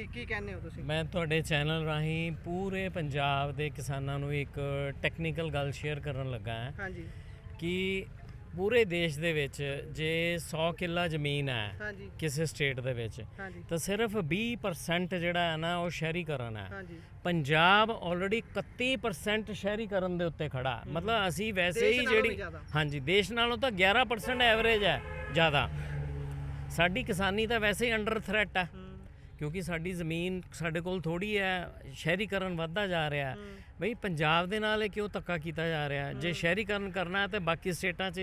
ਕੀ ਕਹਿੰਦੇ ਹੋ ਤੁਸੀਂ? ਮੈਂ ਤੁਹਾਡੇ ਚੈਨਲ ਰਾਹੀਂ ਪੂਰੇ ਪੰਜਾਬ ਦੇ ਕਿਸਾਨਾਂ ਨੂੰ ਇੱਕ ਟੈਕਨੀਕਲ ਗੱਲ ਸ਼ੇਅਰ ਕਰਨ ਲੱਗਾ ਹਾਂ ਹਾਂਜੀ ਕਿ ਪੂਰੇ ਦੇਸ਼ ਦੇ ਵਿੱਚ ਜੇ 100 ਕਿੱਲਾ ਜ਼ਮੀਨ ਹੈ ਹਾਂਜੀ ਕਿਸੇ ਸਟੇਟ ਦੇ ਵਿੱਚ ਹਾਂਜੀ ਤਾਂ ਸਿਰਫ 20% ਜਿਹੜਾ ਹੈ ਨਾ ਉਹ ਸ਼ਹਿਰੀਕਰਨ ਹੈ। ਹਾਂਜੀ ਪੰਜਾਬ ਆਲਰੇਡੀ 31% ਸ਼ਹਿਰੀਕਰਨ ਦੇ ਉੱਤੇ ਖੜਾ ਮਤਲਬ ਅਸੀਂ ਵੈਸੇ ਦੇਸ਼ ਹੀ ਨਾਲੋਂ ਵੀ ਜਿਹੜੀ ਜ਼ਿਆਦਾ। ਹਾਂਜੀ ਦੇਸ਼ ਨਾਲੋਂ ਤਾਂ 11% ਐਵਰੇਜ ਹੈ ਜ਼ਿਆਦਾ। ਸਾਡੀ ਕਿਸਾਨੀ ਤਾਂ ਵੈਸੇ ਹੀ ਅੰਡਰ ਥ੍ਰੈਟ ਹੈ ਕਿਉਂਕਿ ਸਾਡੀ ਜ਼ਮੀਨ ਸਾਡੇ ਕੋਲ ਥੋੜੀ ਹੈ, ਸ਼ਹਿਰੀਕਰਨ ਵੱਧਦਾ ਜਾ ਰਿਹਾ। ਬਈ ਪੰਜਾਬ ਦੇ ਨਾਲ ਇਹ ਕਿਉਂ ਧੱਕਾ ਕੀਤਾ ਜਾ ਰਿਹਾ? ਜੇ ਸ਼ਹਿਰੀਕਰਨ ਕਰਨਾ ਤੇ ਬਾਕੀ ਸਟੇਟਾਂ 'ਚ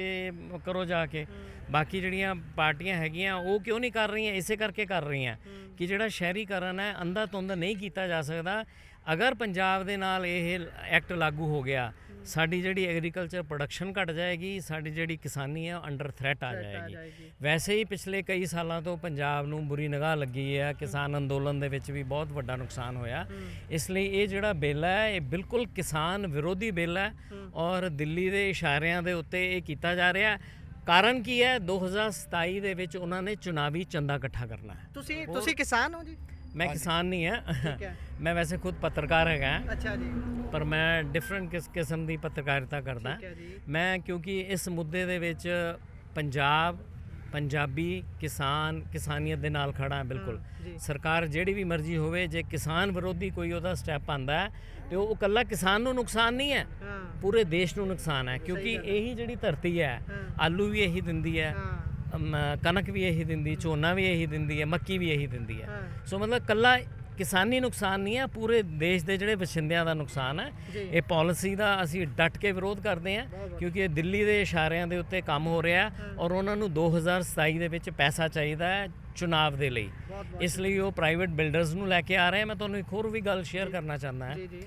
ਕਰੋ ਜਾ ਕੇ। ਬਾਕੀ ਜਿਹੜੀਆਂ ਪਾਰਟੀਆਂ ਹੈਗੀਆਂ ਉਹ ਕਿਉਂ ਨਹੀਂ ਕਰ ਰਹੀਆਂ? ਇਸੇ ਕਰਕੇ ਕਰ ਰਹੀਆਂ ਕਿ ਜਿਹੜਾ ਸ਼ਹਿਰੀਕਰਨ ਹੈ ਅੰਧਾ ਧੁੰਦ ਨਹੀਂ ਕੀਤਾ ਜਾ ਸਕਦਾ। ਅਗਰ ਪੰਜਾਬ ਦੇ ਨਾਲ ਇਹ ਐਕਟ ਲਾਗੂ ਹੋ ਗਿਆ, ਸਾਡੀ ਜਿਹੜੀ ਐਗਰੀਕਲਚਰ ਪ੍ਰੋਡਕਸ਼ਨ ਘਟ ਜਾਏਗੀ, ਸਾਡੀ ਜਿਹੜੀ ਕਿਸਾਨੀ ਹੈ ਅੰਡਰ ਥ੍ਰੈਟ ਆ ਜਾਏਗੀ। ਵੈਸੇ ਹੀ ਪਿਛਲੇ ਕਈ ਸਾਲਾਂ ਤੋਂ ਪੰਜਾਬ ਨੂੰ ਬੁਰੀ ਨਿਗਾਹ ਲੱਗੀ ਹੈ, ਕਿਸਾਨ ਅੰਦੋਲਨ ਦੇ ਵਿੱਚ ਵੀ ਬਹੁਤ ਵੱਡਾ ਨੁਕਸਾਨ ਹੋਇਆ। ਇਸ ਲਈ ਇਹ ਜਿਹੜਾ ਬਿੱਲ ਹੈ ਇਹ ਬਿਲਕੁਲ ਕਿਸਾਨ ਵਿਰੋਧੀ ਬਿੱਲ ਹੈ ਔਰ ਦਿੱਲੀ ਦੇ ਇਸ਼ਾਰਿਆਂ ਦੇ ਉੱਤੇ ਇਹ ਕੀਤਾ ਜਾ ਰਿਹਾ। ਕਾਰਨ ਕੀ ਹੈ? 2027 ਦੇ ਵਿੱਚ ਉਹਨਾਂ ਨੇ ਚੁਣਾਵੀ ਚੰਦਾ ਇਕੱਠਾ ਕਰਨਾ ਹੈ। ਤੁਸੀਂ ਕਿਸਾਨ ਹੋ ਜੀ? ਮੈਂ ਕਿਸਾਨ ਨਹੀਂ ਠੀਕ ਹਾਂ, ਹੈ। ਮੈਂ ਵੈਸੇ ਖੁਦ ਪੱਤਰਕਾਰ ਹੈਗਾ, ਅੱਛਾ ਜੀ, ਪਰ ਮੈਂ ਡਿਫਰੈਂਟ ਕਿਸਮ ਦੀ ਪੱਤਰਕਾਰਿਤਾ ਕਰਦਾ। ਠੀਕ ਹੈ ਜੀ। ਮੈਂ ਕਿਉਂਕਿ ਇਸ ਮੁੱਦੇ ਦੇ ਵਿੱਚ ਪੰਜਾਬ, ਪੰਜਾਬੀ ਕਿਸਾਨ, ਕਿਸਾਨੀਅਤ ਦੇ ਨਾਲ ਖੜਾ ਬਿਲਕੁਲ। ਜੀ। ਸਰਕਾਰ ਜਿਹੜੀ ਵੀ ਮਰਜ਼ੀ ਹੋਵੇ, ਜੇ ਕਿਸਾਨ ਵਿਰੋਧੀ ਕੋਈ ਉਹਦਾ ਸਟੈਪ ਆਂਦਾ ਹੈ ਤੇ ਉਹ ਇਕੱਲਾ ਕਿਸਾਨ ਨੂੰ ਨੁਕਸਾਨ ਨਹੀਂ ਹੈ, ਹਾਂ ਪੂਰੇ ਦੇਸ਼ ਨੂੰ ਨੁਕਸਾਨ ਹੈ। ਕਿਉਂਕਿ ਗੱਲ ਹੈ। ਇਹੀ ਜਿਹੜੀ ਧਰਤੀ ਹੈ, ਹਾਂ। ਆਲੂ ਵੀ ਇਹੀ ਦਿੰਦੀ ਹੈ, ਹਾਂ ਕਣਕ ਵੀ ਇਹੀ ਦਿੰਦੀ, ਝੋਨਾ ਵੀ ਇਹੀ ਦਿੰਦੀ ਹੈ, ਮੱਕੀ ਵੀ ਇਹੀ ਦਿੰਦੀ ਹੈ। ਹਾਂ ਸੋ ਮਤਲਬ ਇਕੱਲਾ ਕਿਸਾਨੀ ਨੁਕਸਾਨ ਨਹੀਂ ਹੈ, ਪੂਰੇ ਦੇਸ਼ ਦੇ ਜਿਹੜੇ ਵਸਿੰਦਿਆਂ ਦਾ ਨੁਕਸਾਨ ਹੈ। ਜੀ। ਇਹ ਪਾਲਿਸੀ ਦਾ ਅਸੀਂ ਡਟ ਕੇ ਵਿਰੋਧ ਕਰਦੇ ਹਾਂ ਕਿਉਂਕਿ ਇਹ ਦਿੱਲੀ ਦੇ ਇਸ਼ਾਰਿਆਂ ਦੇ ਉੱਤੇ ਕੰਮ ਹੋ ਰਿਹਾ ਔਰ ਉਹਨਾਂ ਨੂੰ 2027 ਦੇ ਵਿੱਚ ਪੈਸਾ ਚਾਹੀਦਾ ਹੈ ਚੁਣਾਵ ਦੇ ਲਈ। ਇਸ ਲਈ ਉਹ ਪ੍ਰਾਈਵੇਟ ਬਿਲਡਰਸ ਨੂੰ ਲੈ ਕੇ ਆ ਰਹੇ। ਮੈਂ ਤੁਹਾਨੂੰ ਇੱਕ ਹੋਰ ਵੀ ਗੱਲ ਸ਼ੇਅਰ ਕਰਨਾ ਚਾਹੁੰਦਾ ਹਾਂ। ਜੀ ਜੀ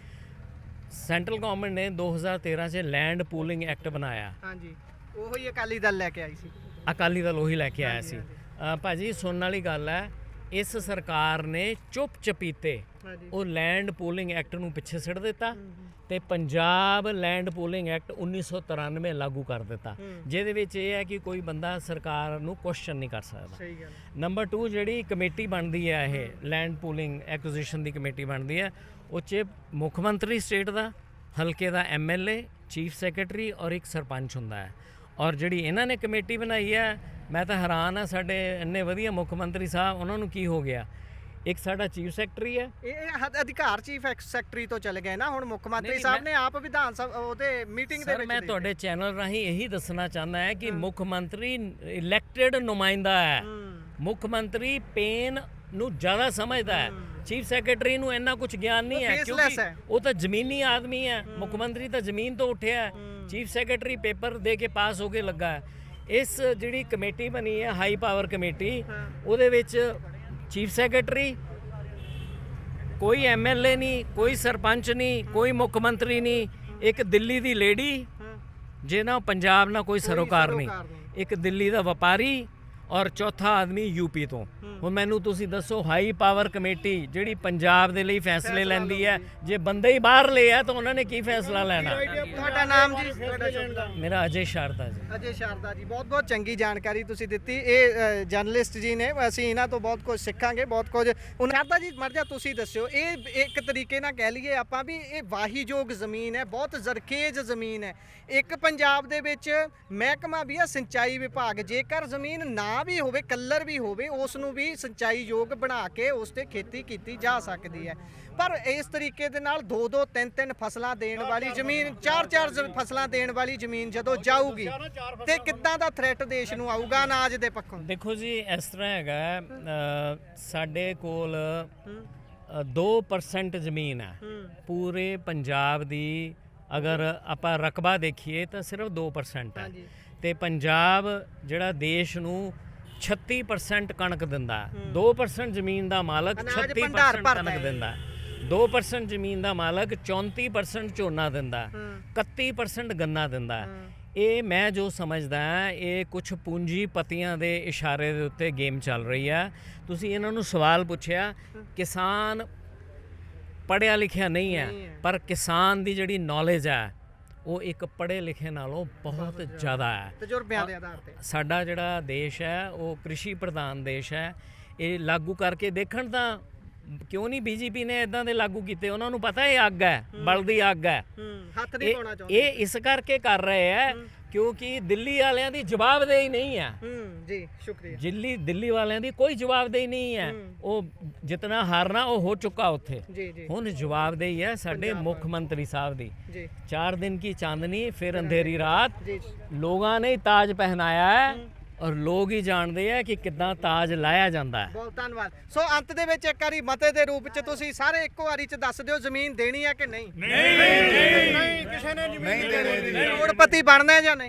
ਸੈਂਟਰਲ ਗਵਰਨਮੈਂਟ ਨੇ 2013 'ਚ ਲੈਂਡ ਪੂਲਿੰਗ ਐਕਟ ਬਣਾਇਆ। ਹਾਂਜੀ, ਉਹੋ ਹੀ ਅਕਾਲੀ ਦਲ ਲੈ ਕੇ ਆਈ ਸੀ। ਅਕਾਲੀ ਦਲ ਉਹੀ ਲੈ ਕੇ ਆਇਆ ਸੀ। ਭਾਜੀ ਸੁਣਨ ਵਾਲੀ ਗੱਲ ਹੈ, ਇਸ ਸਰਕਾਰ ਨੇ ਚੁੱਪ ਚਪੀਤੇ ਹਾਂਜੀ ਉਹ ਲੈਂਡ ਪੂਲਿੰਗ ਐਕਟ ਨੂੰ ਪਿੱਛੇ ਸਿੱਟ ਦਿੱਤਾ ਤੇ ਪੰਜਾਬ ਲੈਂਡ ਪੂਲਿੰਗ ਐਕਟ 1993 ਲਾਗੂ ਕਰ ਦਿੱਤਾ, ਜਿਹਦੇ ਵਿੱਚ ਇਹ ਹੈ ਕਿ ਕੋਈ ਬੰਦਾ ਸਰਕਾਰ ਨੂੰ ਕੁਐਸਚਨ ਨਹੀਂ ਕਰ ਸਕਦਾ। ਸਹੀ ਗੱਲ। ਨੰਬਰ 2 ਜਿਹੜੀ ਕਮੇਟੀ ਬਣਦੀ ਹੈ, ਇਹ ਲੈਂਡ ਪੂਲਿੰਗ ਐਕੁਜੀਸ਼ਨ ਦੀ ਕਮੇਟੀ ਬਣਦੀ ਹੈ, ਉਹ 'ਚ ਮੁੱਖ ਮੰਤਰੀ ਸਟੇਟ ਦਾ, ਹਲਕੇ ਦਾ MLA, ਚੀਫ ਸੈਕਟਰੀ ਔਰ ਇੱਕ ਸਰਪੰਚ ਹੁੰਦਾ ਹੈ। ਔਰ ਜਿਹੜੀ ਇਹਨਾਂ ਨੇ ਕਮੇਟੀ ਬਣਾਈ ਹੈ, ਮੈਂ ਤਾਂ ਹੈਰਾਨ ਹਾਂ, ਸਾਡੇ ਇੰਨੇ ਵਧੀਆ ਮੁੱਖ ਮੰਤਰੀ ਸਾਹਿਬ, ਉਹਨਾਂ ਨੂੰ ਕੀ ਹੋ ਗਿਆ? ਇੱਕ ਸਾਡਾ ਚੀਫ ਸੈਕਟਰੀ ਹੈ। ਇਹ ਅਧਿਕਾਰ ਚੀਫ ਸੈਕਟਰੀ ਤੋਂ ਚਲੇ ਗਏ ਨਾ, ਹੁਣ ਮੁੱਖ ਮੰਤਰੀ ਨਹੀਂ, ਸਾਹਿਬ ਨੇ ਆਪ ਵਿਧਾਨ ਸਭਾ ਉਹਦੇ ਮੀਟਿੰਗ ਦੇ ਸਰ ਵਿੱਚ ਮੈਂ ਤੁਹਾਡੇ ਚੈਨਲ ਰਾਹੀਂ ਇਹੀ ਦੱਸਣਾ ਚਾਹੁੰਦਾ ਹੈ ਕਿ ਮੁੱਖ ਮੰਤਰੀ ਇਲੈਕਟਿਡ ਨੁਮਾਇੰਦਾ ਹੈ। ਮੁੱਖ ਮੰਤਰੀ ਪੇਨ ਨੂੰ ਜ਼ਿਆਦਾ ਸਮਝਦਾ ਹੈ, ਚੀਫ ਸੈਕਟਰੀ ਨੂੰ ਇੰਨਾ ਕੁਝ ਗਿਆਨ ਨਹੀਂ ਹੈ ਕਿਉਂਕਿ ਉਹ ਤਾਂ ਜ਼ਮੀਨੀ ਆਦਮੀ ਹੈ। ਮੁੱਖ ਮੰਤਰੀ ਤਾਂ ਜ਼ਮੀਨ ਤੋਂ ਉੱਠਿਆ ਹੈ, ਚੀਫ ਸੈਕਟਰੀ ਪੇਪਰ ਦੇ ਕੇ ਪਾਸ ਹੋ ਕੇ ਲੱਗਾ ਹੈ। ਇਸ ਜਿਹੜੀ ਕਮੇਟੀ ਬਣੀ ਹੈ ਹਾਈ ਪਾਵਰ ਕਮੇਟੀ, ਉਹਦੇ ਵਿੱਚ ਚੀਫ ਸੈਕਟਰੀ, ਕੋਈ MLA ਨਹੀਂ, ਕੋਈ ਸਰਪੰਚ ਨਹੀਂ, ਕੋਈ ਮੁੱਖ ਮੰਤਰੀ ਨਹੀਂ, ਇੱਕ ਦਿੱਲੀ ਦੀ ਲੇਡੀ ਜਿਹਨਾਂ ਪੰਜਾਬ ਨਾਲ ਕੋਈ ਸਰੋਕਾਰ ਨਹੀਂ, ਇੱਕ ਦਿੱਲੀ ਦਾ ਵਪਾਰੀ ਔਰ ਚੌਥਾ ਆਦਮੀ UP ਤੋਂ। ਹੁਣ ਮੈਨੂੰ ਤੁਸੀਂ ਦੱਸੋ, ਹਾਈ ਪਾਵਰ ਕਮੇਟੀ ਜਿਹੜੀ ਪੰਜਾਬ ਦੇ ਲਈ ਫੈਸਲੇ ਲੈਂਦੀ ਹੈ, ਜੇ ਬੰਦੇ ਹੀ ਬਾਹਰ ਲਏ ਆ ਤਾਂ ਉਹਨਾਂ ਨੇ ਕੀ ਫੈਸਲਾ ਲੈਣਾ? ਤੁਹਾਡਾ ਨਾਮ ਜੀ? ਮੇਰਾ ਅਜੇ ਸ਼ਾਰਦਾ ਜੀ। ਅਜੇ ਸ਼ਾਰਦਾ ਜੀ, ਬਹੁਤ ਬਹੁਤ ਚੰਗੀ ਜਾਣਕਾਰੀ ਤੁਸੀਂ ਦਿੱਤੀ। ਇਹ ਜਰਨਲਿਸਟ ਜੀ ਨੇ, ਅਸੀਂ ਇਹਨਾਂ ਤੋਂ ਬਹੁਤ ਕੁਝ ਸਿੱਖਾਂਗੇ, ਬਹੁਤ ਕੁਝ। ਸ਼ਾਰਦਾ ਜੀ ਮਰ ਜਾ, ਤੁਸੀਂ ਦੱਸਿਓ, ਇਹ ਇੱਕ ਤਰੀਕੇ ਨਾਲ ਕਹਿ ਲਈਏ ਆਪਾਂ ਵੀ ਇਹ ਵਾਹੀਯੋਗ ਜ਼ਮੀਨ ਹੈ, ਬਹੁਤ ਜ਼ਰਖੇਜ਼ ਜ਼ਮੀਨ ਹੈ। ਇੱਕ ਪੰਜਾਬ ਦੇ ਵਿੱਚ ਮਹਿਕਮਾ ਵੀ ਆ ਸਿੰਚਾਈ ਵਿਭਾਗ, ਜੇਕਰ ਜ਼ਮੀਨ ਨਾ ਵੀ ਹੋਵੇ, ਕੱਲਰ ਵੀ ਹੋਵੇ, ਉਸ ਨੂੰ ਵੀ ਸਿੰਚਾਈ ਯੋਗ ਬਣਾ ਕੇ ਉਸ ਤੇ ਖੇਤੀ ਕੀਤੀ ਜਾ ਸਕਦੀ ਹੈ। ਪਰ ਇਸ ਤਰੀਕੇ ਦੇ ਨਾਲ 2-2 3-3 ਫਸਲਾਂ ਦੇਣ ਵਾਲੀ ਜ਼ਮੀਨ, 4-4 ਫਸਲਾਂ ਦੇਣ ਵਾਲੀ ਜ਼ਮੀਨ ਜਦੋਂ ਜਾਊਗੀ ਤੇ ਕਿੱਦਾਂ ਦਾ ਥ੍ਰੈਟ ਦੇਸ਼ ਨੂੰ ਆਊਗਾ ਅਨਾਜ ਦੇ ਪੱਖੋਂ? ਦੇਖੋ ਜੀ, ਇਸ ਤਰ੍ਹਾਂ ਹੈਗਾ, ਸਾਡੇ ਕੋਲ 2% ਜ਼ਮੀਨ ਹੈ ਪੂਰੇ ਪੰਜਾਬ ਦੀ। ਅਗਰ ਆਪਾਂ ਰਕਬਾ ਦੇਖੀਏ ਤਾਂ ਸਿਰਫ 2% ਹੈ ਤੇ ਪੰਜਾਬ ਜਿਹੜਾ ਦੇਸ਼ ਨੂੰ 36% ਕਣਕ ਦਿੰਦਾ। 2% ਜ਼ਮੀਨ ਦਾ ਮਾਲਕ 36% ਕਣਕ ਦਿੰਦਾ। 2% ਜ਼ਮੀਨ ਦਾ ਮਾਲਕ 34% ਝੋਨਾ ਦਿੰਦਾ, 31% ਗੰਨਾ ਦਿੰਦਾ। ਇਹ ਮੈਂ ਜੋ ਸਮਝਦਾ ਇਹ ਕੁਝ ਪੂੰਜੀਪਤੀਆਂ ਦੇ ਇਸ਼ਾਰੇ ਦੇ ਉੱਤੇ ਗੇਮ ਚੱਲ ਰਹੀ ਆ। ਤੁਸੀਂ ਇਹਨਾਂ ਨੂੰ ਸਵਾਲ ਪੁੱਛਿਆ, ਕਿਸਾਨ ਪੜ੍ਹਿਆ ਲਿਖਿਆ ਨਹੀਂ ਹੈ, ਪਰ ਕਿਸਾਨ ਦੀ ਜਿਹੜੀ ਨੌਲੇਜ ਹੈ ਉਹ ਇੱਕ ਪੜ੍ਹੇ ਲਿਖੇ ਨਾਲੋਂ ਬਹੁਤ ਜ਼ਿਆਦਾ ਹੈ। ਤਜਰਬਿਆਂ ਦੇ ਆਧਾਰ ਤੇ ਸਾਡਾ ਜਿਹੜਾ ਦੇਸ਼ ਹੈ ਉਹ ਕ੍ਰਿਸ਼ੀ ਪ੍ਰਧਾਨ ਦੇਸ਼ ਹੈ। ਇਹ ਲਾਗੂ ਕਰਕੇ ਦੇਖਣ ਤਾਂ ਕਿਉਂ ਨਹੀਂ ਬੀਜੇਪੀ ਨੇ ਇਦਾਂ ਦੇ ਲਾਗੂ ਕੀਤੇ? ਉਹਨਾਂ ਨੂੰ ਪਤਾ ਇਹ ਅੱਗ ਹੈ, ਬਲਦੀ ਅੱਗ ਹੈ। ਹੱਥ ਨਹੀਂ ਪਾਉਣਾ ਚਾਹੁੰਦੇ। ਇਹ ਇਸ ਕਰਕੇ ਕਰ ਰਹੇ ਹੈ ਕਿਉਂਕਿ ਦਿੱਲੀ ਵਾਲਿਆਂ ਦੀ ਜਵਾਬਦੇਹੀ ਨਹੀਂ ਹੈ। ਜੀ ਸ਼ੁਕਰੀਆ। ਦਿੱਲੀ ਵਾਲਿਆਂ ਦੀ ਕੋਈ ਜਵਾਬਦੇਹੀ ਨਹੀਂ ਹੈ। ਉਹ ਜਿਤਨਾ ਹਾਰਨਾ ਉਹ ਹੋ ਚੁੱਕਾ ਉੱਥੇ। ਜੀ ਜੀ ਹੁਣ ਜਵਾਬਦੇਹੀ ਹੈ ਸਾਡੇ ਮੁੱਖ ਮੰਤਰੀ ਸਾਹਿਬ ਦੀ। ਜੀ 4 दिन की चांदनी फिर अंधेरी रात। ਜੀ ਲੋਕਾਂ ਨੇ ਤਾਜ ਪਹਿਨਾਇਆ ਹੈ ਔਰ ਲੋਕ ਹੀ ਜਾਣਦੇ ਆ ਕਿ ਕਿੱਦਾਂ ਤਾਜ ਲਾਇਆ ਜਾਂਦਾ ਹੈ। ਬਹੁਤ ਧੰਨਵਾਦ। ਸੋ ਅੰਤ ਦੇ ਵਿੱਚ ਇੱਕ ਵਾਰੀ ਮਤੇ ਦੇ ਰੂਪ ਚ ਤੁਸੀਂ ਸਾਰੇ ਇੱਕੋ ਵਾਰੀ ਚ ਦੱਸ ਦਿਓ ਜ਼ਮੀਨ ਦੇਣੀ ਹੈ ਕਿ ਨਹੀਂ? ਨਹੀਂ ਕਿਸੇ ਨੇ ਜ਼ਮੀਨ ਨਹੀਂ ਦੇਣੀ। ਕਰੋੜਪਤੀ ਬਣਨਾ ਹੈ ਜਾਂ ਨਹੀਂ?